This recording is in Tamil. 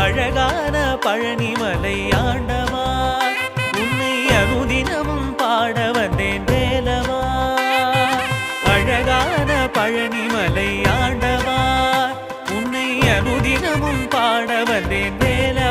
அழகான பழனிமலை ஆண்டவா உன்னை அனுதினமும் பாட வந்தேன் வேலவா. அழகான பழனிமலை ஆண்டவா உன்னை அனுதினமும் பாட வந்தேன் வேலவா.